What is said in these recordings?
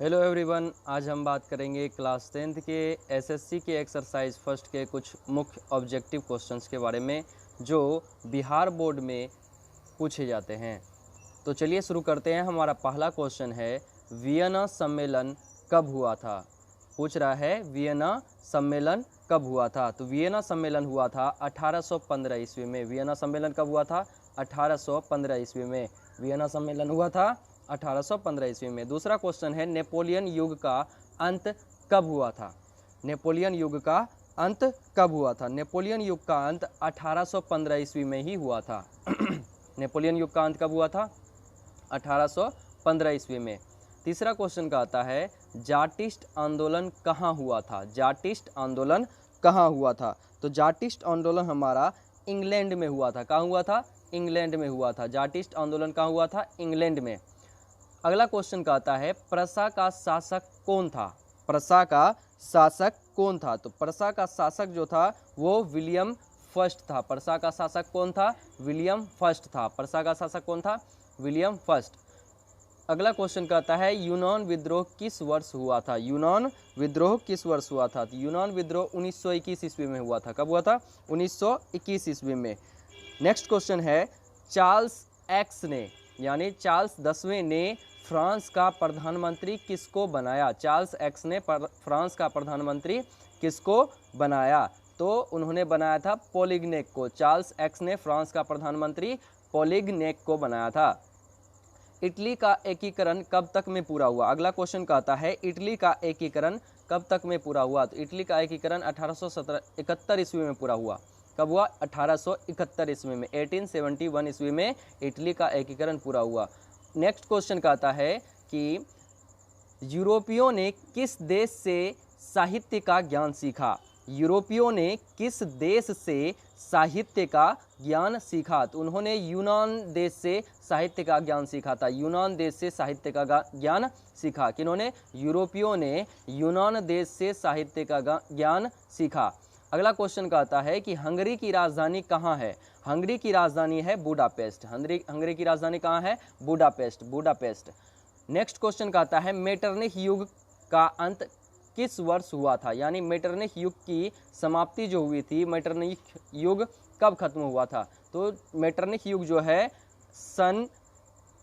Hello everyone, आज हम बात करेंगे क्लास 10th के एसएससी के एक्सरसाइज फर्स्ट के कुछ मुख्य ऑब्जेक्टिव क्वेश्चंस के बारे में जो बिहार बोर्ड में पूछे जाते हैं। तो चलिए शुरू करते हैं। हमारा पहला क्वेश्चन है, वियना सम्मेलन कब हुआ था? पूछ रहा है वियना सम्मेलन कब हुआ था। तो वियना सम्मेलन हुआ था 1815 ईस्वी में। वियना सम्मेलन कब हुआ था? 1815 ईस्वी में वियना सम्मेलन हुआ था 1815 ईस्वी में। दूसरा क्वेश्चन है, नेपोलियन युग का अंत कब हुआ था? नेपोलियन युग का अंत कब हुआ था? नेपोलियन युग का अंत 1815 ईस्वी में ही हुआ था। नेपोलियन युग का अंत कब हुआ था? 1815 ईस्वी में। तीसरा क्वेश्चन का आता है, जाटिस्ट आंदोलन कहाँ हुआ था? जाटिस्ट आंदोलन कहाँ हुआ था? तो जाटिस्ट आंदोलन हमारा इंग्लैंड में हुआ था। कहाँ हुआ था? इंग्लैंड में हुआ था। जाटिस्ट आंदोलन कहाँ हुआ था? इंग्लैंड में। अगला क्वेश्चन का आता है, प्रसा का शासक कौन था? प्रसा का शासक कौन था? तो प्रसा का शासक जो था वो विलियम फर्स्ट था। प्रसा का शासक कौन था? विलियम फर्स्ट था। प्रसा का शासक कौन था? William first. अगला क्वेश्चन का आता है, यूनान विद्रोह किस वर्ष हुआ था? यूनान विद्रोह किस वर्ष हुआ था? तो यूनान विद्रोह 1921 ईस्वी में हुआ था। कब हुआ था? 1921 ईस्वी में। नेक्स्ट क्वेश्चन है, चार्ल्स एक्स ने यानी चार्ल्स 10वें ने फ्रांस का प्रधानमंत्री किसको बनाया? चार्ल्स एक्स ने फ्रांस का प्रधानमंत्री किसको बनाया? तो उन्होंने बनाया था पोलिगनेक को। चार्ल्स एक्स ने फ्रांस का प्रधानमंत्री पोलिगनेक को बनाया था। इटली का एकीकरण कब तक में पूरा हुआ? अगला क्वेश्चन का आता है, इटली का एकीकरण कब तक में पूरा हुआ? तो इटली का एकीकरण 1871 ईस्वी में पूरा हुआ। कब हुआ? 1871 ईस्वी में। 1871 ईस्वी में इटली का एकीकरण पूरा हुआ। नेक्स्ट क्वेश्चन का आता है कि यूरोपियों ने किस देश से साहित्य का ज्ञान सीखा? यूरोपियों ने किस देश से साहित्य का ज्ञान सीखा? तो उन्होंने यूनान देश से साहित्य का ज्ञान सीखा था। यूनान देश से साहित्य का ज्ञान सीखा। किन्होंने? यूरोपियों ने यूनान देश से साहित्य का ज्ञान सीखा। अगला क्वेश्चन का आता है कि हंगरी की राजधानी कहाँ है? हंगरी की राजधानी है बुडापेस्ट। हंगरी की राजधानी कहाँ है? बुडापेस्ट। बुडापेस्ट। नेक्स्ट क्वेश्चन का आता है, मेटरनिख युग का अंत किस वर्ष हुआ था? यानी मेटरनिख युग की समाप्ति जो हुई थी, मेटरनिख युग कब खत्म हुआ था? तो मेटरनिख युग जो है सन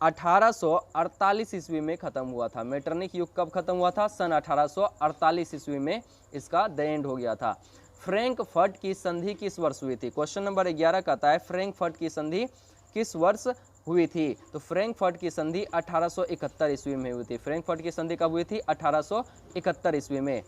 1848 ईस्वी में खत्म हुआ था। मेटरनिख युग कब खत्म हुआ था? सन 1848 ईस्वी में इसका द एंड हो गया था। फ्रैंकफर्ट की संधि किस वर्ष हुई थी? क्वेश्चन नंबर 11 का आता है, फ्रैंकफर्ट की संधि किस वर्ष हुई थी? तो फ्रैंकफर्ट की संधि 1871 ईस्वी में हुई थी। फ्रैंकफर्ट की संधि कब हुई थी? 1871 ईस्वी में।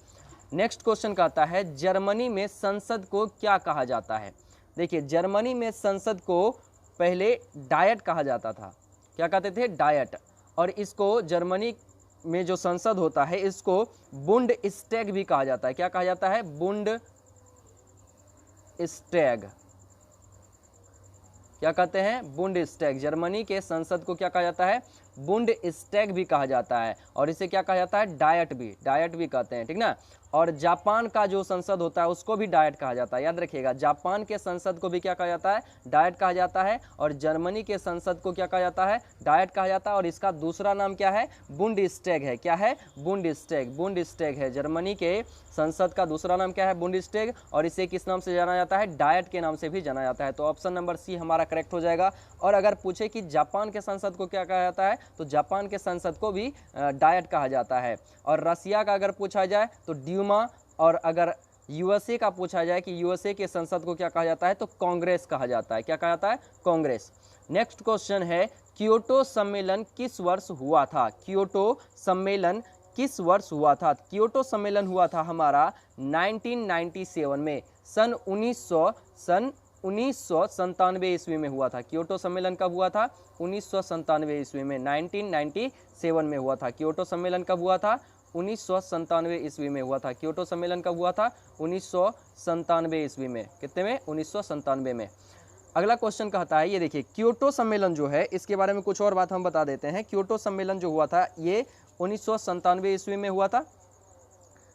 नेक्स्ट क्वेश्चन का आता है, जर्मनी में संसद को क्या कहा जाता है? देखिए, जर्मनी में संसद को पहले डायट कहा जाता था। क्या कहते थे? डायट। और इसको जर्मनी में जो संसद होता है इसको बुंडस्टैग भी कहा जाता है। क्या कहा जाता है? बुंडस्टैग। क्या कहते हैं? बुंडस्टैग। जर्मनी के संसद को क्या कहा जाता है? बुंडस्टैग भी कहा जाता है। और इसे क्या कहा जाता है? डायट भी। डायट भी कहते हैं, ठीक ना। और जापान का जो संसद होता है उसको भी डायट कहा जाता है। याद रखिएगा, जापान के संसद को भी क्या कहा जाता है? डायट कहा जाता है। और जर्मनी के संसद को क्या कहा जाता है? डायट कहा जाता है। और इसका दूसरा नाम क्या है? बुंडस्टैग है। क्या है? बुंडस्टैग। बुंडस्टैग है। जर्मनी के संसद का दूसरा नाम क्या है? बुंडस्टैग। और इसे किस नाम से जाना जाता है? डायट के नाम से भी जाना जाता है। तो ऑप्शन नंबर सी हमारा करेक्ट हो जाएगा। और अगर पूछे कि जापान के संसद को क्या कहा जाता है, तो जापान के संसद को भी डायट कहा जाता है। और रसिया का अगर पूछा जाए तो ड्यूमा। और अगर यूएसए का पूछा जाए कि यूएसए के संसद को क्या कहा जाता है, तो कांग्रेस कहा जाता है। क्या कहा जाता है? कांग्रेस। नेक्स्ट क्वेश्चन है, क्योटो सम्मेलन किस वर्ष हुआ था? क्योटो सम्मेलन किस वर्ष हुआ था? क्योटो सम्मेलन हुआ था हमारा 1997 में। सन 1997 ईस्वी में हुआ था। क्योटो सम्मेलन कब हुआ था? 1997 ईस्वी में। 1997 में हुआ था। क्योटो सम्मेलन कब हुआ था? 1997 ईस्वी में हुआ था। क्योटो सम्मेलन कब हुआ था? 1997 ईस्वी में। कितने में? 1997 में। अगला क्वेश्चन कहता है, ये देखिए, क्योटो सम्मेलन जो है इसके बारे में कुछ और बात हम बता देते हैं। क्योटो सम्मेलन जो हुआ था ये 1997 ईस्वी में हुआ था,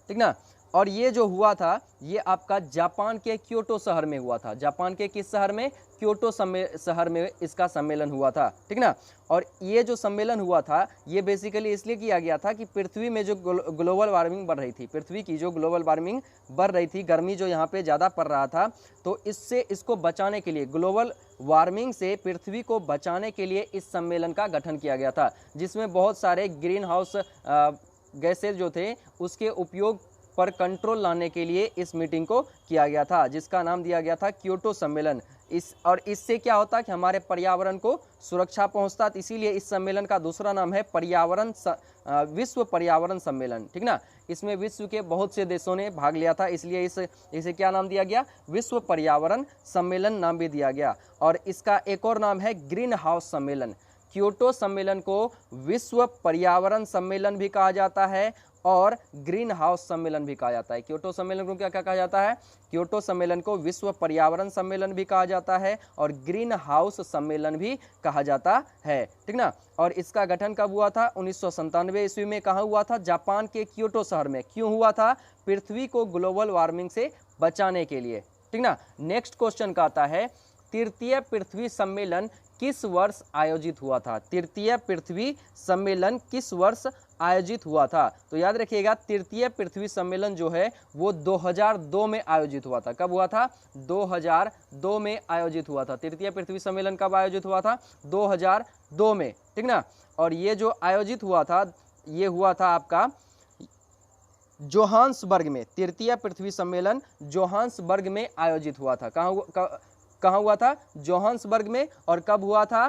ठीक ना। और ये जो हुआ था ये आपका जापान के क्योटो शहर में हुआ था। जापान के किस शहर में? क्योटो शहर में इसका सम्मेलन हुआ था, ठीक ना। और ये जो सम्मेलन हुआ था ये बेसिकली इसलिए किया गया था कि पृथ्वी में जो ग्लोबल वार्मिंग बढ़ रही थी, पृथ्वी की जो ग्लोबल वार्मिंग बढ़ रही थी, गर्मी जो यहाँ पे ज़्यादा पड़ रहा था, तो इससे इसको बचाने के लिए, ग्लोबल वार्मिंग से पृथ्वी को बचाने के लिए इस सम्मेलन का गठन किया गया था, जिसमें बहुत सारे ग्रीन हाउस गैसेज जो थे उसके उपयोग पर कंट्रोल लाने के लिए इस मीटिंग को किया गया था, जिसका नाम दिया गया था क्योटो सम्मेलन। इससे क्या होता कि हमारे पर्यावरण को सुरक्षा पहुंचता, इसीलिए इस सम्मेलन का दूसरा नाम है विश्व पर्यावरण सम्मेलन, ठीक ना। इसमें विश्व के बहुत से देशों ने भाग लिया था, इसलिए इसे क्या नाम दिया गया? विश्व पर्यावरण सम्मेलन नाम भी दिया गया। और इसका एक और नाम है ग्रीन हाउस सम्मेलन। क्योटो सम्मेलन को विश्व पर्यावरण सम्मेलन भी कहा जाता है और ग्रीन हाउस सम्मेलन भी कहा जाता है। क्योटो सम्मेलन को क्या क्या कहा जाता है? क्योटो सम्मेलन को विश्व पर्यावरण सम्मेलन भी कहा जाता है और ग्रीन हाउस सम्मेलन भी कहा जाता है, ठीक ना। और इसका गठन कब हुआ था? 1997 ईस्वी में। कहाँ हुआ था? जापान के क्योटो शहर में। क्यों हुआ था? पृथ्वी को ग्लोबल वार्मिंग से बचाने के लिए, ठीक ना। नेक्स्ट क्वेश्चन का आता है, तृतीय पृथ्वी सम्मेलन किस वर्ष आयोजित हुआ था? तृतीय पृथ्वी सम्मेलन किस वर्ष आयोजित हुआ था? तो याद रखिएगा, तृतीय पृथ्वी सम्मेलन जो है वो 2002 में आयोजित हुआ था। कब हुआ था? 2002 में आयोजित हुआ था। तृतीय पृथ्वी सम्मेलन कब आयोजित हुआ था? 2002 में, ठीक ना। और ये जो आयोजित हुआ था ये हुआ था आपका जोहान्सबर्ग में। तृतीय पृथ्वी सम्मेलन जोहान्सबर्ग में आयोजित हुआ था। कहाँ हुआ था? जोहान्सबर्ग में। और कब हुआ था?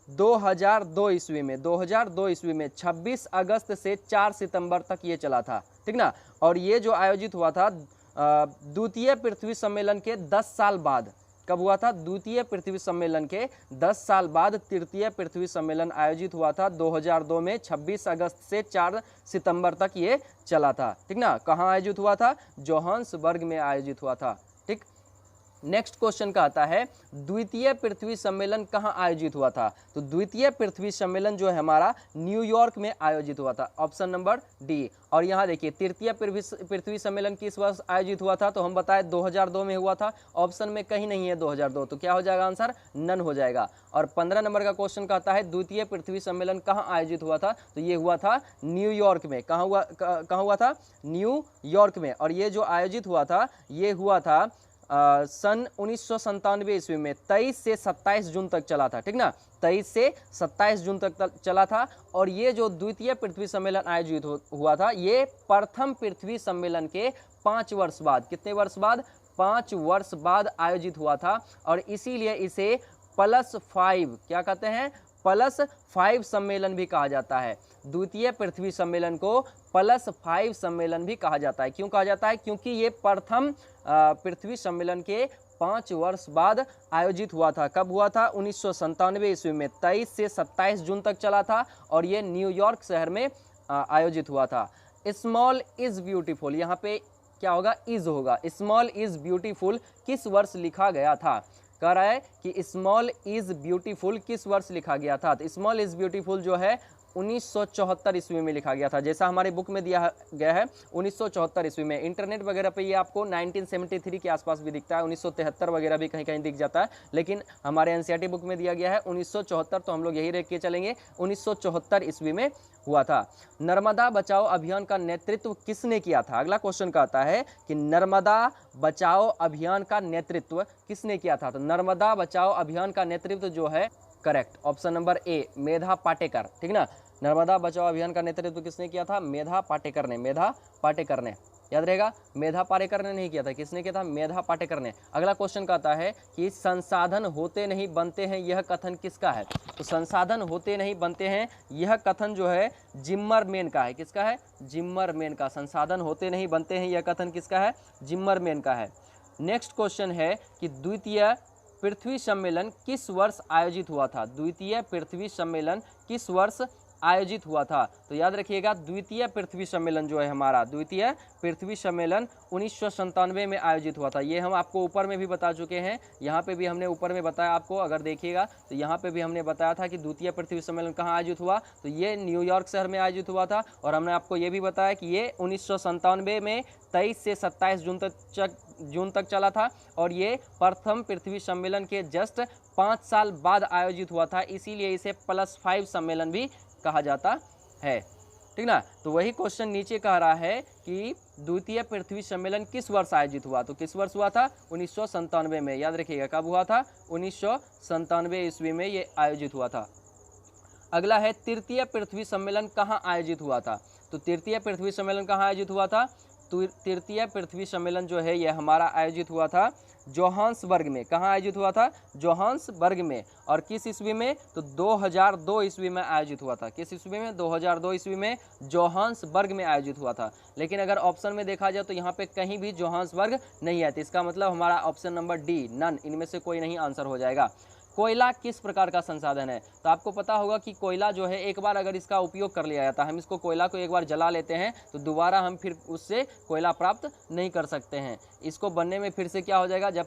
2002 ईस्वी में। 2002 ईस्वी में 26 अगस्त से 4 सितंबर तक ये चला था, ठीक ना। और ये जो आयोजित हुआ था द्वितीय पृथ्वी सम्मेलन के 10 साल बाद। कब हुआ था? द्वितीय पृथ्वी सम्मेलन के 10 साल बाद तृतीय पृथ्वी सम्मेलन आयोजित हुआ था 2002 में। 26 अगस्त से 4 सितंबर तक ये चला था, ठीक ना। कहाँ आयोजित हुआ था? जोहान्सबर्ग में आयोजित हुआ था, ठीक। नेक्स्ट क्वेश्चन का आता है, द्वितीय पृथ्वी सम्मेलन कहाँ आयोजित हुआ था? तो द्वितीय पृथ्वी सम्मेलन जो है हमारा न्यूयॉर्क में आयोजित हुआ था, ऑप्शन नंबर डी। और यहाँ देखिए, तृतीय पृथ्वी सम्मेलन किस वर्ष आयोजित हुआ था? तो हम बताए 2002 में हुआ था। ऑप्शन में कहीं नहीं है 2002, तो क्या हो जाएगा आंसर? नन हो जाएगा। और 15 नंबर का क्वेश्चन कहता है, द्वितीय पृथ्वी सम्मेलन कहाँ आयोजित हुआ था? तो ये हुआ था न्यूयॉर्क में। कहाँ हुआ था? न्यूयॉर्क में। और ये जो आयोजित हुआ था ये हुआ था सन 1997 ईस्वी में। 23 से 27 जून तक चला था, ठीक ना। 23 से 27 जून तक चला था। और ये जो द्वितीय पृथ्वी सम्मेलन आयोजित हुआ था ये प्रथम पृथ्वी सम्मेलन के 5 वर्ष बाद, कितने वर्ष बाद? 5 वर्ष बाद आयोजित हुआ था। और इसीलिए इसे +5, क्या कहते हैं? +5 सम्मेलन भी कहा जाता है। द्वितीय पृथ्वी सम्मेलन को +5 सम्मेलन भी कहा जाता है। क्यों कहा जाता है? क्योंकि ये प्रथम पृथ्वी सम्मेलन के 5 वर्ष बाद आयोजित हुआ था। कब हुआ था? 1997 ईस्वी में। 23 से 27 जून तक चला था और ये न्यूयॉर्क शहर में आयोजित हुआ था। स्मॉल इज ब्यूटीफुल, यहाँ पे क्या होगा? इज होगा। स्मॉल इज ब्यूटीफुल किस वर्ष लिखा गया था? कह रहा है कि स्मॉल इज ब्यूटीफुल किस वर्ष लिखा गया था? तो स्मॉल इज ब्यूटीफुल जो है 1974 ईस्वी में लिखा गया था, जैसा हमारे बुक में दिया गया है 1974 ईस्वी में। इंटरनेट वगैरह पे ये आपको 1973 के आसपास भी दिखता है, 1973 वगैरह भी कहीं कहीं दिख जाता है, लेकिन हमारे एनसीईआरटी बुक में दिया गया है 1974, तो हम लोग यही रख के चलेंगे। 1974 ईस्वी में हुआ था। नर्मदा बचाओ अभियान का नेतृत्व किसने किया था? अगला क्वेश्चन का आता है कि नर्मदा बचाओ अभियान का नेतृत्व किसने किया था? तो नर्मदा बचाओ अभियान का नेतृत्व जो है, करेक्ट, ऑप्शन नंबर ए, मेधा पाटेकर, ठीक ना। नर्मदा बचाओ अभियान का नेतृत्व किसने किया था? मेधा पाटेकर ने। मेधा पाटेकर ने, याद रहेगा, मेधा पाटेकर ने नहीं किया था। किसने किया था? मेधा पाटेकर ने। अगला क्वेश्चन का आता है कि संसाधन होते नहीं बनते हैं, यह कथन किसका है? तो संसाधन होते नहीं बनते हैं यह कथन जो है जिम्मरमैन का है। किसका है? जिम्मरमैन का। संसाधन होते नहीं बनते हैं यह कथन किसका है? जिम्मरमैन का है। नेक्स्ट क्वेश्चन है कि द्वितीय पृथ्वी सम्मेलन किस वर्ष आयोजित हुआ था? द्वितीय पृथ्वी सम्मेलन किस वर्ष आयोजित हुआ था? तो याद रखिएगा द्वितीय पृथ्वी सम्मेलन जो है हमारा, द्वितीय पृथ्वी सम्मेलन 1997 में आयोजित हुआ था। ये हम आपको ऊपर में भी बता चुके हैं, यहाँ पे भी हमने ऊपर में बताया आपको, अगर देखिएगा तो यहाँ पे भी हमने बताया था कि द्वितीय पृथ्वी सम्मेलन कहाँ आयोजित हुआ, तो ये न्यूयॉर्क शहर में आयोजित हुआ था। और हमने आपको ये भी बताया कि ये 1997 में 23 से 27 जून तक चला था, और ये प्रथम पृथ्वी सम्मेलन के जस्ट 5 साल बाद आयोजित हुआ था, इसीलिए इसे +5 सम्मेलन भी कहा जाता है। ठीक ना। तो वही क्वेश्चन नीचे कह रहा है कि द्वितीय पृथ्वी सम्मेलन किस वर्ष आयोजित हुआ, तो किस वर्ष हुआ था? 1997 में। याद रखिएगा कब हुआ था? 1997 ईस्वी में ये आयोजित हुआ था। अगला है तृतीय पृथ्वी सम्मेलन कहाँ आयोजित हुआ था? तो तृतीय पृथ्वी सम्मेलन कहाँ आयोजित हुआ था? तो तृतीय पृथ्वी सम्मेलन जो है ये हमारा आयोजित हुआ था जोहान्सबर्ग में। कहाँ आयोजित हुआ था? जोहान्सबर्ग में। और किस ईस्वी में? तो 2002 ईस्वी में आयोजित हुआ था। किस ईस्वी में? 2002 ईस्वी में जोहान्सबर्ग में आयोजित हुआ था। लेकिन अगर ऑप्शन में देखा जाए तो यहाँ पे कहीं भी जोहान्सबर्ग नहीं है, तो इसका मतलब हमारा ऑप्शन नंबर डी, नन, इनमें से कोई नहीं आंसर हो जाएगा। कोयला किस प्रकार का संसाधन है? तो आपको पता होगा कि कोयला जो है एक बार अगर इसका उपयोग कर लिया जाता है, हम इसको कोयला को एक बार जला लेते हैं तो दोबारा हम फिर उससे कोयला प्राप्त नहीं कर सकते हैं। इसको बनने में फिर से क्या हो जाएगा, जब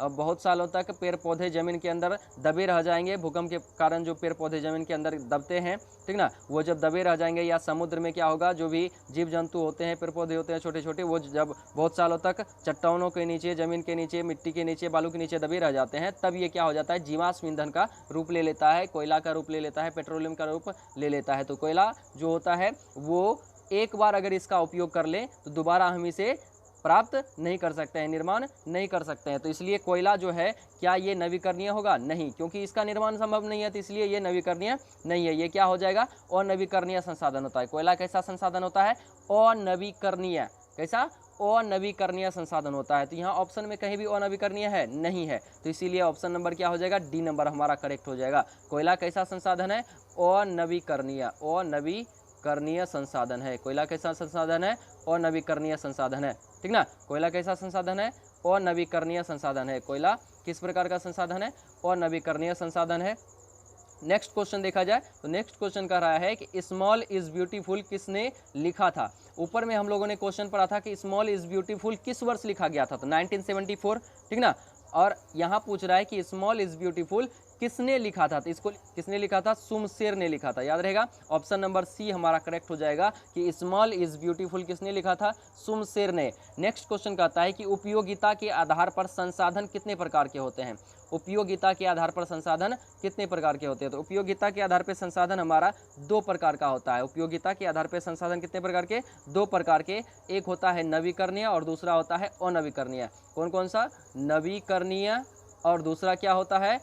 बहुत सालों तक पेड़ पौधे ज़मीन के अंदर दबे रह जाएंगे, भूकंप के कारण जो पेड़ पौधे ज़मीन के अंदर दबते हैं, ठीक ना, वो जब दबे रह जाएंगे, या समुद्र में क्या होगा, जो भी जीव जंतु होते हैं, पेड़ पौधे होते हैं छोटे छोटे, वो जब बहुत सालों तक चट्टानों के नीचे, ज़मीन के नीचे, मिट्टी के नीचे, बालू के नीचे दबे रह जाते हैं, तब ये क्या हो जाता है, जीवाश्म ईंधन का रूप ले लेता है, कोयला का रूप ले लेता है, पेट्रोलियम का रूप ले लेता है। तो कोयला जो होता है वो एक बार अगर इसका उपयोग कर लें तो दोबारा हम इसे प्राप्त नहीं कर सकते हैं, निर्माण नहीं कर सकते हैं। तो इसलिए कोयला जो है क्या ये नवीकरणीय होगा? नहीं, क्योंकि इसका निर्माण संभव नहीं है, तो इसलिए ये नवीकरणीय नहीं है। ये क्या हो जाएगा? अनवीकरणीय संसाधन होता है। कोयला कैसा संसाधन होता है? अनवीकरणीय। कैसा? अनवीकरणीय संसाधन होता है। तो यहाँ ऑप्शन में कहीं भी अनवीकरणीय है? नहीं है, तो इसीलिए ऑप्शन नंबर क्या हो जाएगा? डी नंबर हमारा करेक्ट हो जाएगा। कोयला कैसा संसाधन है? अनवीकरणीय। अनवीकरणीय संसाधन है। कोयला कैसा संसाधन है? अनवीकरणीय संसाधन है। ठीक ना। कोयला कैसा संसाधन है? अनवीकरणीय संसाधन है। कोयला किस प्रकार का संसाधन है? अनवीकरणीय संसाधन है। नेक्स्ट क्वेश्चन देखा जाए तो नेक्स्ट क्वेश्चन कह रहा है कि स्मॉल इज ब्यूटीफुल किसने लिखा था? ऊपर में हम लोगों ने क्वेश्चन पढ़ा था कि स्मॉल इज ब्यूटीफुल किस वर्ष लिखा गया था, तो 1974, ठीक ना। और यहाँ पूछ रहा है कि स्मॉल इज ब्यूटीफुल किसने लिखा था, तो इसको किसने लिखा था? सुमशेर ने लिखा था। याद रहेगा, ऑप्शन नंबर सी हमारा करेक्ट हो जाएगा कि स्मॉल इज ब्यूटीफुल किसने लिखा था? सुमशेर ने। नेक्स्ट क्वेश्चन कहता है कि उपयोगिता के आधार पर संसाधन कितने प्रकार के होते हैं? उपयोगिता के आधार पर संसाधन कितने प्रकार के होते हैं? तो उपयोगिता के आधार पर संसाधन हमारा 2 प्रकार का होता है। उपयोगिता के आधार पर संसाधन कितने प्रकार के? 2 प्रकार के। एक होता है नवीकरणीय और दूसरा होता है अनवीकरणीय। कौन कौन सा? नवीकरणीय और दूसरा क्या होता है?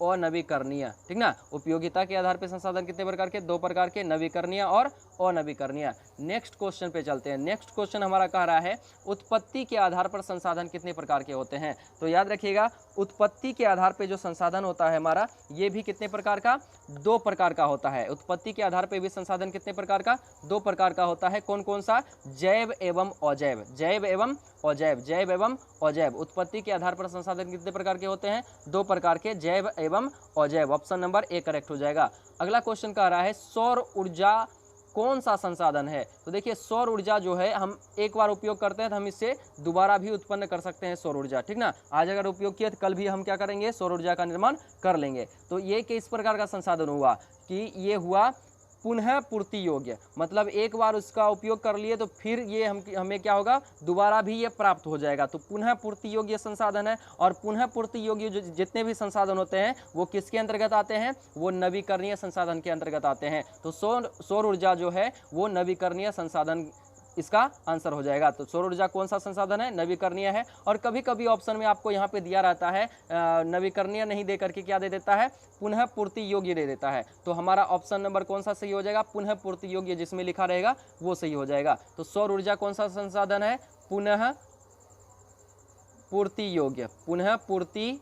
अनवीकरणीय। ठीक ना। उपयोगिता के आधार पर संसाधन कितने प्रकार के? 2 प्रकार के, नवीकरणीय और अनवीकरणीय। नेक्स्ट क्वेश्चन पे चलते हैं। नेक्स्ट क्वेश्चन हमारा कह रहा है उत्पत्ति के आधार पर संसाधन कितने प्रकार के होते हैं? तो याद रखिएगा, उत्पत्ति के आधार पर जो संसाधन होता है हमारा, ये भी कितने प्रकार का? 2 प्रकार का होता है। उत्पत्ति के आधार पर भी संसाधन कितने प्रकार का? 2 प्रकार का होता है। कौन कौन सा? जैव एवं अजैव। जैव एवं अजैव। जैव एवं अजैव। उत्पत्ति के आधार पर संसाधन कितने प्रकार के होते हैं? 2 प्रकार के, जैव एवं अजैव। ऑप्शन नंबर ए करेक्ट हो जाएगा। अगला क्वेश्चन कह रहा है सौर ऊर्जा कौन सा संसाधन है? तो देखिए, सौर ऊर्जा जो है हम एक बार उपयोग करते हैं तो हम इससे दोबारा भी उत्पन्न कर सकते हैं सौर ऊर्जा। ठीक ना। आज अगर उपयोग किया तो कल भी हम क्या करेंगे? सौर ऊर्जा का निर्माण कर लेंगे। तो ये किस प्रकार का संसाधन हुआ कि ये हुआ पुनः पूर्ति योग्य। मतलब एक बार उसका उपयोग कर लिए तो फिर ये हमें क्या होगा? दोबारा भी ये प्राप्त हो जाएगा। तो पुनः पूर्ति योग्य संसाधन है। और पुनः पूर्ति योग्य जितने भी संसाधन होते हैं वो किसके अंतर्गत आते हैं? वो नवीकरणीय संसाधन के अंतर्गत आते हैं। तो सौर ऊर्जा जो है वो नवीकरणीय संसाधन इसका आंसर हो जाएगा। तो सौर ऊर्जा कौन सा संसाधन है? नवीकरणीय है। और कभी कभी ऑप्शन में आपको यहाँ पे दिया रहता है नवीकरणीय नहीं दे करके क्या दे देता है? पुनः पूर्ति योग्य दे देता है। तो हमारा ऑप्शन नंबर कौन सा सही हो जाएगा? पुनः पूर्ति योग्य, जिसमें लिखा रहेगा वो सही हो जाएगा। तो सौर ऊर्जा कौन सा संसाधन है? पुनः पूर्ति योग्य। पुनः पूर्ति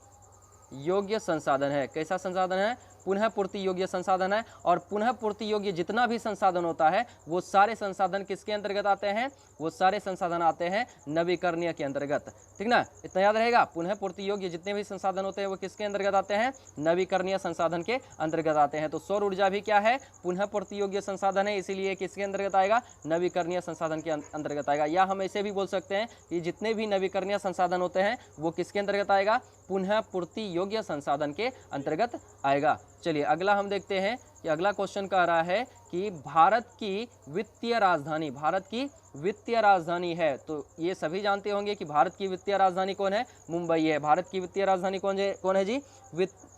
योग्य संसाधन है। कैसा संसाधन है? पुनः पूर्ति योग्य संसाधन है, और पुनः पूर्ति योग्य जितना भी संसाधन होता है वो सारे संसाधन किसके अंतर्गत आते हैं, वो सारे संसाधन आते हैं नवीकरणीय के अंतर्गत। ठीक ना, इतना याद रहेगा। पुनः पूर्ति योग्य जितने भी संसाधन होते हैं वो किसके अंतर्गत आते हैं, नवीकरणीय संसाधन के अंतर्गत आते हैं। तो सौर ऊर्जा भी क्या है, पुनः पूर्ति योग्य संसाधन है, इसीलिए किसके अंतर्गत आएगा, नवीकरणीय संसाधन के अंतर्गत आएगा। या हम ऐसे भी बोल सकते हैं कि जितने भी नवीकरणीय संसाधन होते हैं वो किसके अंतर्गत आएगा, पुनः पूर्ति योग्य संसाधन के अंतर्गत आएगा। चलिए अगला हम देखते हैं कि अगला क्वेश्चन कह रहा है कि भारत की वित्तीय राजधानी, भारत की वित्तीय राजधानी है, तो ये सभी जानते होंगे कि भारत की वित्तीय राजधानी कौन है, मुंबई है। भारत की वित्तीय राजधानी कौन है जी,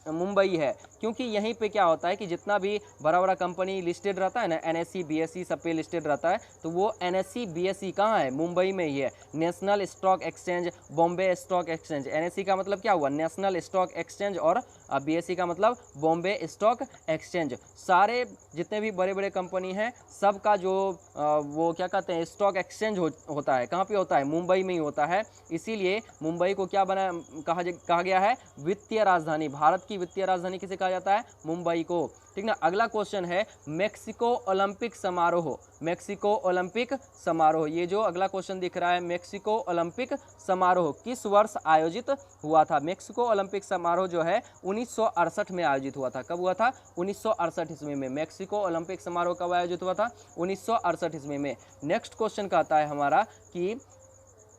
मुंबई है। क्योंकि यहीं पे क्या होता है कि जितना भी बड़ा बड़ा कंपनी लिस्टेड रहता है ना, NSE BSE सब पे लिस्टेड रहता है, तो वो NSE BSE कहाँ है, मुंबई में ही है। National stock exchange, Bombay stock exchange, NSE का मतलब क्या हुआ, नेशनल स्टॉक एक्सचेंज, और BSE का मतलब बॉम्बे स्टॉक एक्सचेंज। सारे जितने भी बड़े बड़े कंपनी हैं सबका जो वो क्या कहते हैं स्टॉक एक्सचेंज होता है, कहाँ पे होता है, मुंबई में ही होता है। इसीलिए मुंबई को क्या कहा गया है, वित्तीय राजधानी। भारत की वित्तीय राजधानी किसे कहा जाता है, मुंबई को। ठीक ना। अगला क्वेश्चन है मेक्सिको ओलंपिक समारोह, मेक्सिको ओलंपिक समारोह, ये जो अगला क्वेश्चन दिख रहा है, मेक्सिको ओलंपिक समारोह किस वर्ष आयोजित हुआ था। मेक्सिको ओलंपिक समारोह जो है 1968 में आयोजित हुआ था। कब हुआ था, 1968 ईस्वी में। मेक्सिको ओलंपिक समारोह कब आयोजित हुआ था, 1968 ईस्वी में। नेक्स्ट क्वेश्चन कहता है हमारा कि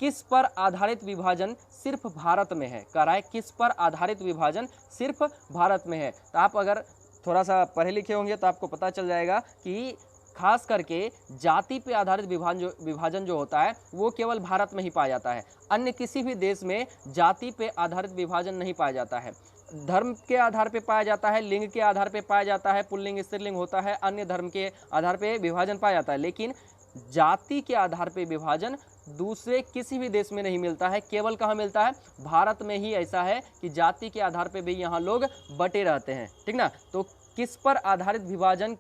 किस पर आधारित विभाजन सिर्फ भारत में है, कह रहा है किस पर आधारित विभाजन सिर्फ भारत में है। तो आप अगर थोड़ा सा पढ़े लिखे होंगे तो आपको पता चल जाएगा कि खास करके जाति पे आधारित विभाजन जो होता है वो केवल भारत में ही पाया जाता है। अन्य किसी भी देश में जाति पे आधारित विभाजन नहीं पाया जाता है। धर्म के आधार पे पाया जाता है, लिंग के आधार पे पाया जाता है, पुल्लिंग स्त्रीलिंग होता है, अन्य धर्म के आधार पे विभाजन पाया जाता है, लेकिन जाति के आधार पे विभाजन दूसरे किसी भी देश में नहीं मिलता है, केवल कहाँ मिलता है, भारत में ही ऐसा है कि जाति के आधार पे भी यहाँ लोग बटे रहते हैं। ठीक ना। तो किस पर आधारित विभाजन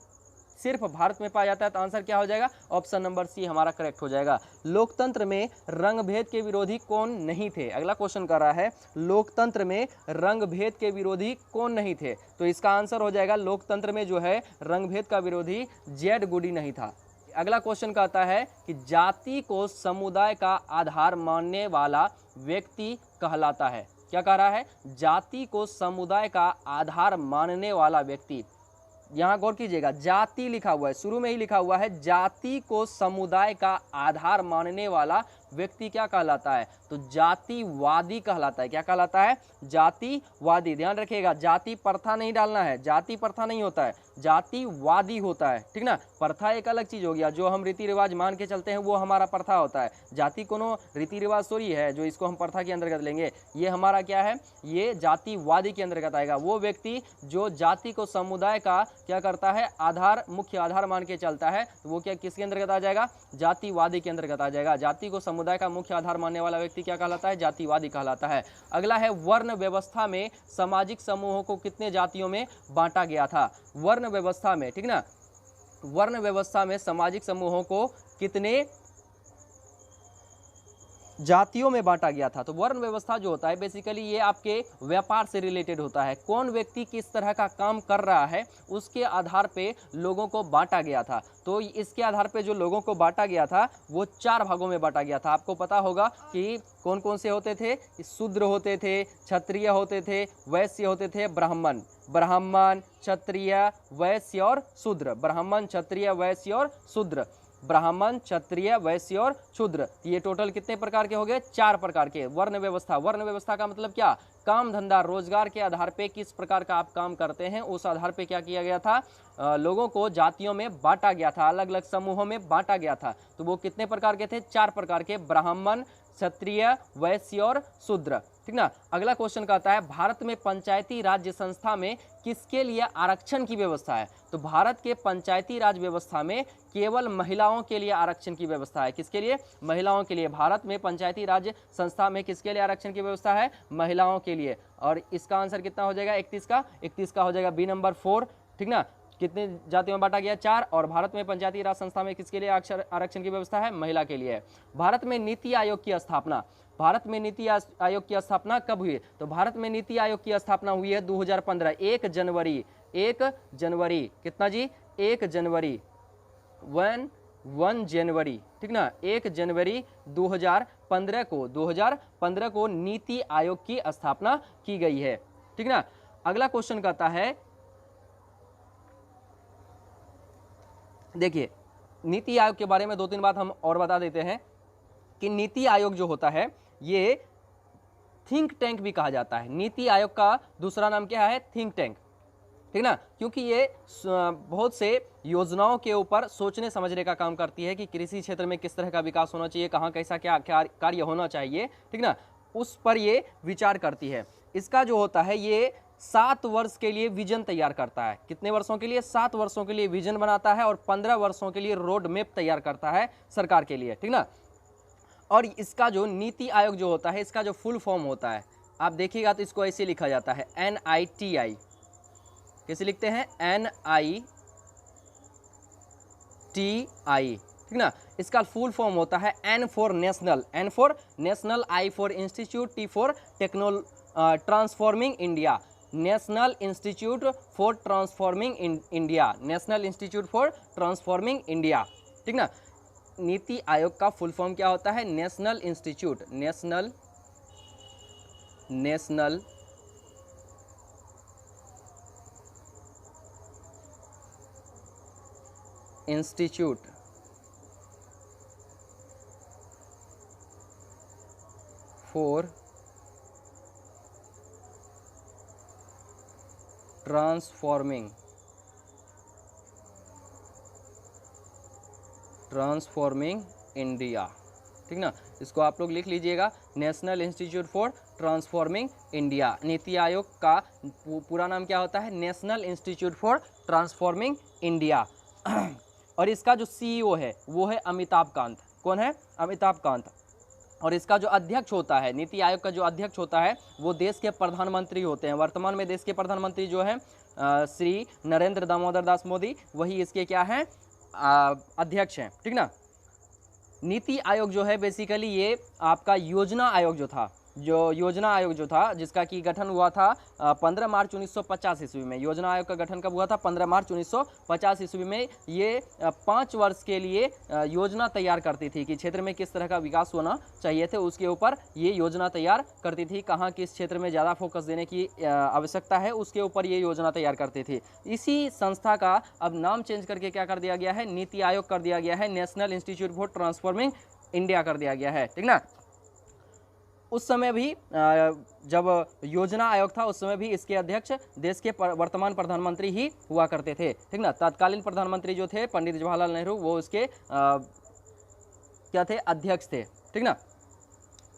सिर्फ भारत में पाया जाता है, तो आंसर क्या हो जाएगा, ऑप्शन नंबर सी हमारा करेक्ट हो जाएगा। लोकतंत्र में रंगभेद के विरोधी कौन नहीं थे, अगला क्वेश्चन कर रहा है लोकतंत्र में रंगभेद के विरोधी कौन नहीं थे, तो इसका आंसर हो जाएगा लोकतंत्र में जो है रंगभेद का विरोधी जेड गुडी नहीं था। अगला क्वेश्चन कहता है कि जाति को समुदाय का आधार मानने वाला व्यक्ति कहलाता है। क्या कह रहा है, जाति को समुदाय का आधार मानने वाला व्यक्ति। यहाँ गौर कीजिएगा, जाति लिखा हुआ है, शुरू में ही लिखा हुआ है जाति को समुदाय का आधार मानने वाला व्यक्ति क्या कहलाता है, तो जातिवादी कहलाता है। क्या कहलाता है, जातिवादी। ध्यान रखिएगा, जाति प्रथा नहीं डालना है, जाति प्रथा नहीं होता है, जातिवादी होता है। ठीक ना। प्रथा एक अलग चीज हो गया, जो हम रीति रिवाज मान के चलते हैं वो हमारा प्रथा होता है। जाति कोनो रीति रिवाज थोड़ी है जो इसको हम प्रथा के अंतर्गत लेंगे। ये हमारा क्या है, ये जातिवादी के अंतर्गत आएगा। वो व्यक्ति जो जाति को समुदाय का क्या करता है, आधार, मुख्य आधार मान के चलता है, तो वो क्या किसके अंतर्गत आ जाएगा, जातिवादी के अंतर्गत आ जाएगा। जाति को समुदाय का मुख्य आधार मानने वाला व्यक्ति क्या कहलाता है, जातिवादी कहलाता है। अगला है वर्ण व्यवस्था में सामाजिक समूहों को कितने जातियों में बांटा गया था। वर्ण व्यवस्था में, ठीक ना, वर्ण व्यवस्था में सामाजिक समूहों को कितने जातियों में बांटा गया था। तो वर्ण व्यवस्था जो होता है बेसिकली ये आपके व्यापार से रिलेटेड होता है। कौन व्यक्ति किस तरह का काम कर रहा है उसके आधार पे लोगों को बांटा गया था। तो इसके आधार पे जो लोगों को बांटा गया था वो 4 भागों में बांटा गया था। आपको पता होगा कि कौन कौन से होते थे, शूद्र होते थे, क्षत्रिय होते थे, वैश्य होते थे, ब्राह्मण, क्षत्रिय, वैश्य और शूद्र। ब्राह्मण, क्षत्रिय, वैश्य और शूद्र। ब्राह्मण, क्षत्रिय, वैश्य और शूद्र। ये टोटल कितने प्रकार के हो गए, 4 प्रकार के। वर्ण व्यवस्था, वर्ण व्यवस्था का मतलब क्या, काम धंधा रोजगार के आधार पे किस प्रकार का आप काम करते हैं उस आधार पे क्या किया गया था, लोगों को जातियों में बांटा गया था, अलग अलग समूहों में बांटा गया था। तो वो कितने प्रकार के थे, 4 प्रकार के, ब्राह्मण, क्षत्रिय, वैश्य और शूद्र। ठीक ना। अगला क्वेश्चन कहता है भारत में पंचायती राज्य संस्था में किसके लिए आरक्षण की व्यवस्था है। तो भारत के पंचायती राज व्यवस्था में केवल महिलाओं के लिए आरक्षण की व्यवस्था है। किसके लिए, महिलाओं के लिए। भारत में पंचायती राज संस्था में किसके लिए आरक्षण की व्यवस्था है, महिलाओं के लिए। और इसका आंसर कितना हो जाएगा, 31 का हो जाएगा, बी नंबर 4। ठीक ना। कितनी जातियों में बांटा गया? 4। और भारत में पंचायती राज संस्था में किसके लिए आरक्षण की व्यवस्था है? महिला के लिए है। भारत में नीति आयोग की स्थापना, भारत में नीति आयोग की स्थापना कब हुई? तो भारत में नीति आयोग की स्थापना हुई है 2015 1 जनवरी, 1 जनवरी, कितना जी? 1 जनवरी, 1 जनवरी, ठीक ना, 1 जनवरी 2015 को नीति आयोग की स्थापना की गई है, ठीक ना। अगला क्वेश्चन कहता है, देखिए नीति आयोग के बारे में 2-3 बात हम और बता देते हैं कि नीति आयोग जो होता है ये थिंक टैंक भी कहा जाता है। नीति आयोग का दूसरा नाम क्या है? थिंक टैंक, ठीक ना, क्योंकि ये बहुत से योजनाओं के ऊपर सोचने समझने का काम करती है कि कृषि क्षेत्र में किस तरह का विकास होना चाहिए, कहाँ कैसा क्या कार्य होना चाहिए, ठीक ना, उस पर ये विचार करती है। इसका जो होता है ये 7 वर्ष के लिए विजन तैयार करता है। कितने वर्षों के लिए? 7 वर्षों के लिए विजन बनाता है और 15 वर्षों के लिए रोड मैप तैयार करता है सरकार के लिए, ठीक ना। और इसका जो नीति आयोग जो होता है इसका जो फुल फॉर्म होता है, आप देखिएगा तो इसको ऐसे लिखा जाता है NITI। कैसे लिखते हैं? NITI, ठीक ना। इसका फुल फॉर्म होता है N for national, N for national, I for institute, T for transforming India, national institute for transforming India, national institute for transforming India, ठीक ना। नीति आयोग का फुल फॉर्म क्या होता है? National institute, national institute for transforming India, ठीक ना। इसको आप लोग लिख लीजिएगा, national institute for transforming India. NITI Aayog का पूरा नाम क्या होता है? National institute for transforming India. और इसका जो CEO है वो है अमिताभ कांत। कौन है? अमिताभ कांत। और इसका जो अध्यक्ष होता है, नीति आयोग का जो अध्यक्ष होता है वो देश के प्रधानमंत्री होते हैं। वर्तमान में देश के प्रधानमंत्री जो है श्री नरेंद्र दामोदर दास मोदी, वही इसके क्या हैं? अध्यक्ष हैं, ठीक ना। नीति आयोग जो है बेसिकली ये आपका योजना आयोग जो था जिसका कि गठन हुआ था 15 मार्च 1950 ईस्वी में। योजना आयोग का गठन कब हुआ था? 15 मार्च 1950 ईस्वी में। ये 5 वर्ष के लिए योजना तैयार करती थी कि क्षेत्र में किस तरह का विकास होना चाहिए थे, उसके ऊपर ये योजना तैयार करती थी। कहाँ किस क्षेत्र में ज़्यादा फोकस देने की आवश्यकता है उसके ऊपर ये योजना तैयार करती थी। इसी संस्था का अब नाम चेंज करके क्या कर दिया गया है? नीति आयोग कर दिया गया है, national institute for transforming India कर दिया गया है, ठीक ना। उस समय भी जब योजना आयोग था उस समय भी इसके अध्यक्ष देश के वर्तमान प्रधानमंत्री ही हुआ करते थे, ठीक ना। तत्कालीन प्रधानमंत्री जो थे पंडित जवाहरलाल नेहरू, वो उसके क्या थे? अध्यक्ष थे, ठीक ना।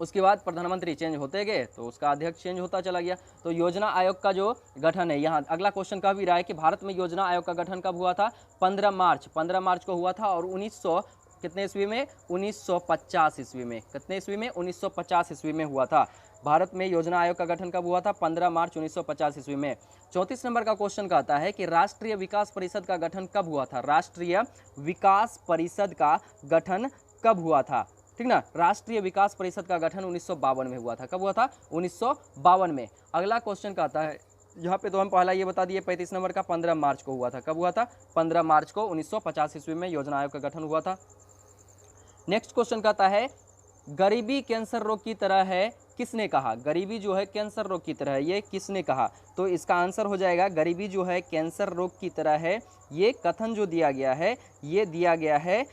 उसके बाद प्रधानमंत्री चेंज होते गए तो उसका अध्यक्ष चेंज होता चला गया। तो योजना आयोग का जो गठन है, यहाँ अगला क्वेश्चन कह भी रहा है कि भारत में योजना आयोग का गठन कब हुआ था? 15 मार्च को हुआ था। और 1900 कितने ईस्वी में? 1950 ईस्वी में। कितने ईस्वी में? 1950 ईस्वी में हुआ था। भारत में योजना आयोग का गठन कब हुआ था? 15 मार्च 1950 ईस्वी में। 34 नंबर का क्वेश्चन कहता है कि राष्ट्रीय विकास परिषद का गठन कब हुआ था? राष्ट्रीय विकास परिषद का गठन कब हुआ था? ठीक ना। राष्ट्रीय विकास परिषद का गठन 1952 में हुआ था। कब हुआ था? 1952 में। अगला क्वेश्चन कहता है, यहाँ पे तो हम पहला ये बता दिए 35 नंबर का 15 मार्च को हुआ था। कब हुआ था? 15 मार्च को 1950 ईस्वी में योजना आयोग का गठन हुआ था। नेक्स्ट क्वेश्चन कहता है, गरीबी कैंसर रोग की तरह है, किसने कहा? गरीबी जो है कैंसर रोग की तरह है, ये किसने कहा? तो इसका आंसर हो जाएगा गरीबी जो है कैंसर रोग की तरह है। ये कथन जो दिया गया है, ये दिया गया है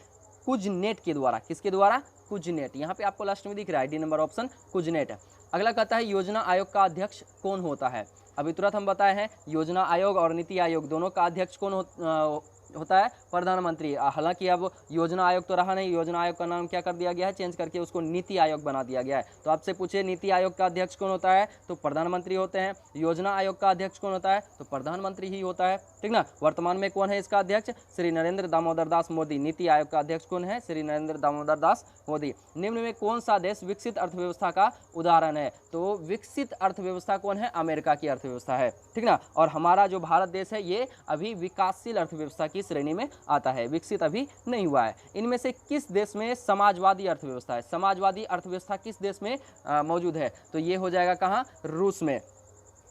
कुजनेट के द्वारा। किसके द्वारा? कुजनेट। यहाँ पे आपको लास्ट में दिख रहा है डी नंबर ऑप्शन, कुजनेट। अगला कहता है योजना आयोग का अध्यक्ष कौन होता है? अभी तुरंत हम बताए हैं योजना आयोग और नीति आयोग दोनों का अध्यक्ष कौन होता है प्रधानमंत्री। हालांकि अब योजना आयोग तो रहा नहीं, योजना आयोग का नाम क्या कर दिया गया है, चेंज करके उसको नीति आयोग बना दिया गया है। तो आपसे पूछे नीति आयोग का अध्यक्ष कौन होता है, तो प्रधानमंत्री होते हैं। योजना आयोग का अध्यक्ष कौन होता है, तो प्रधानमंत्री ही होता है, ठीक ना। वर्तमान में कौन है इसका अध्यक्ष, श्री नरेंद्र दामोदर दास मोदी। नीति आयोग का अध्यक्ष कौन है, श्री नरेंद्र दामोदर दास मोदी। निम्न में कौन सा देश विकसित अर्थव्यवस्था का उदाहरण है, तो विकसित अर्थव्यवस्था कौन है, अमेरिका की अर्थव्यवस्था है, ठीक ना। और हमारा जो भारत देश है ये अभी विकासशील अर्थव्यवस्था की श्रेणी में आता है, विकसित अभी नहीं हुआ है। इनमें से किस देश में समाजवादी अर्थव्यवस्था है, समाजवादी अर्थव्यवस्था किस देश में मौजूद है, तो ये हो जाएगा कहाँ, रूस में।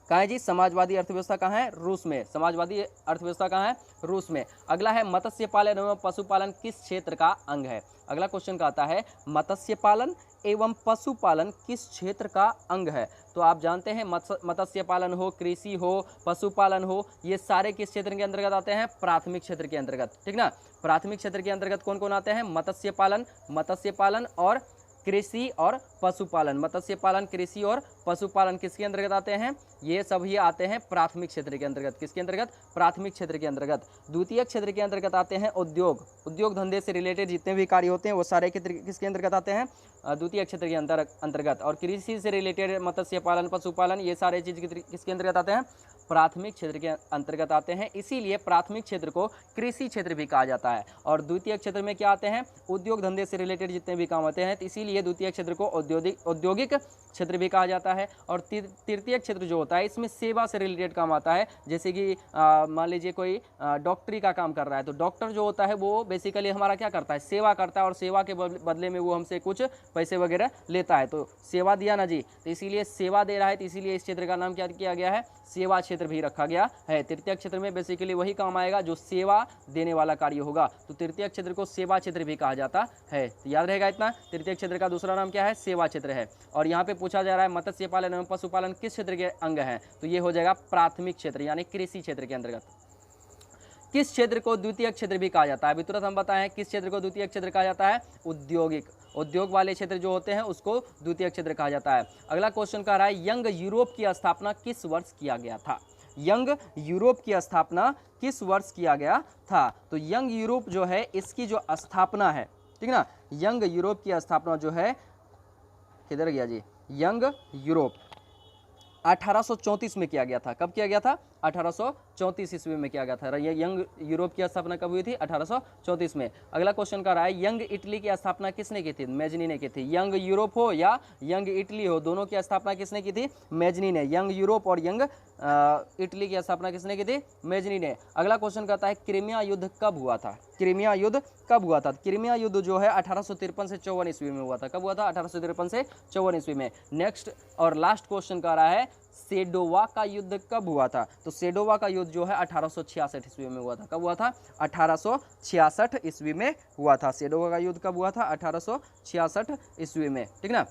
कहाँ है जी, समाजवादी अर्थव्यवस्था कहाँ है, रूस में। समाजवादी अर्थव्यवस्था कहाँ है, रूस में। अगला है मत्स्य पालन एवं पशुपालन किस क्षेत्र का अंग है। अगला क्वेश्चन का आता है मत्स्य पालन एवं पशुपालन किस क्षेत्र का अंग है। तो आप जानते हैं मत्स्य पालन हो, कृषि हो, पशुपालन हो, ये सारे किस क्षेत्र के अंतर्गत आते हैं, प्राथमिक क्षेत्र के अंतर्गत, ठीक ना। प्राथमिक क्षेत्र के अंतर्गत कौन कौन आते हैं, मत्स्य पालन और कृषि और पशुपालन। मत्स्य पालन, कृषि और पशुपालन किसके अंतर्गत आते हैं, ये सभी आते हैं प्राथमिक क्षेत्र के अंतर्गत। किसके अंतर्गत, प्राथमिक क्षेत्र के अंतर्गत। द्वितीय क्षेत्र के अंतर्गत आते हैं उद्योग धंधे से रिलेटेड जितने भी कार्य होते हैं वो सारे किसके अंतर्गत आते हैं, द्वितीय क्षेत्र के अंतर्गत। और कृषि से रिलेटेड मत्स्य पालन, पशुपालन, ये सारे चीज किसके अंतर्गत आते हैं, प्राथमिक क्षेत्र के अंतर्गत आते हैं। इसीलिए प्राथमिक क्षेत्र को कृषि क्षेत्र भी कहा जाता है। और द्वितीय क्षेत्र में क्या आते हैं, उद्योग धंधे से रिलेटेड जितने भी काम होते हैं, तो इसीलिए द्वितीय क्षेत्र को औद्योगिक क्षेत्र भी कहा जाता है। और तृतीय क्षेत्र जो होता है इसमें सेवा से रिलेटेड काम आता है। जैसे कि मान लीजिए कोई डॉक्टरी का काम कर रहा है, तो डॉक्टर जो होता है वो बेसिकली हमारा क्या करता है, सेवा करता है, और सेवा के बदले में वो हमसे कुछ पैसे वगैरह लेता है। तो सेवा दिया ना जी, तो इसीलिए सेवा दे रहा है, तो इसीलिए इस क्षेत्र का नाम क्या किया गया है, सेवा क्षेत्र भी रखा गया है। तृतीय क्षेत्र में बेसिकली वही काम आएगा जो सेवा देने वाला कार्य होगा, तो तृतीय क्षेत्र को सेवा क्षेत्र भी कहा जाता है। तो याद रहेगा इतना, तृतीय क्षेत्र का दूसरा नाम क्या है, सेवा क्षेत्र है। और यहाँ पे पूछा जा रहा है मत्स्य पालन एवं पशुपालन किस क्षेत्र के अंग हैं, तो ये हो जाएगा प्राथमिक क्षेत्र यानी कृषि क्षेत्र के अंतर्गत। किस क्षेत्र को द्वितीय क्षेत्र भी कहा जाता है, अभी तुरंत हम बताएं किस क्षेत्र को द्वितीय क्षेत्र कहा जाता है, उद्योग वाले क्षेत्र जो होते हैं उसको द्वितीय क्षेत्र कहा जाता है। अगला क्वेश्चन कह रहा है यंग यूरोप की स्थापना किस वर्ष किया गया था। यंग यूरोप की स्थापना किस वर्ष किया गया था, तो यंग यूरोप जो है इसकी जो स्थापना है, ठीक ना, यंग यूरोप की स्थापना जो है, किधर गया जी, यंग यूरोप 1834 में किया गया था। कब किया गया था, 1834 ईस्वी में किया गया था। ये यंग यूरोप की स्थापना कब हुई थी, 1834 में। अगला क्वेश्चन कर रहा है यंग इटली की स्थापना किसने की थी, मेजनी ने की थी। यंग यूरोप हो या यंग इटली हो, दोनों की स्थापना किसने की थी, मेजनी ने। यंग यूरोप और यंग इटली की स्थापना किसने की थी, मेजनी ने। अगला क्वेश्चन कहता है क्रीमिया युद्ध कब हुआ था, क्रीमिया युद्ध कब हुआ था। क्रीमिया युद्ध जो है 1853 से 54 ईस्वी में हुआ था। कब हुआ था, 1853 से 54 ईस्वी में। नेक्स्ट और लास्ट क्वेश्चन कह रहा है सेडोवा का युद्ध कब हुआ था, तो सेडोवा का युद्ध जो है 1866 ईस्वी में हुआ था। कब हुआ था, 1866 ईस्वी में हुआ था। सेडोवा का युद्ध कब हुआ था, 1866 ईस्वी में, ठीक ना।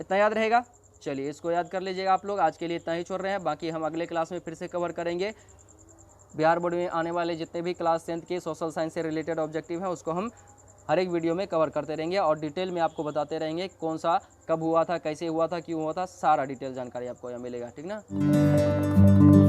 इतना याद रहेगा, चलिए इसको याद कर लीजिएगा आप लोग। आज के लिए इतना ही छोड़ रहे हैं, बाकी हम अगले क्लास में फिर से कवर करेंगे। बिहार बोर्ड में आने वाले जितने भी क्लास 10th के सोशल साइंस से रिलेटेड ऑब्जेक्टिव है उसको हम हर एक वीडियो में कवर करते रहेंगे और डिटेल में आपको बताते रहेंगे कौन सा कब हुआ था, कैसे हुआ था, क्यों हुआ था, सारा डिटेल जानकारी आपको यहाँ मिलेगा, ठीक ना।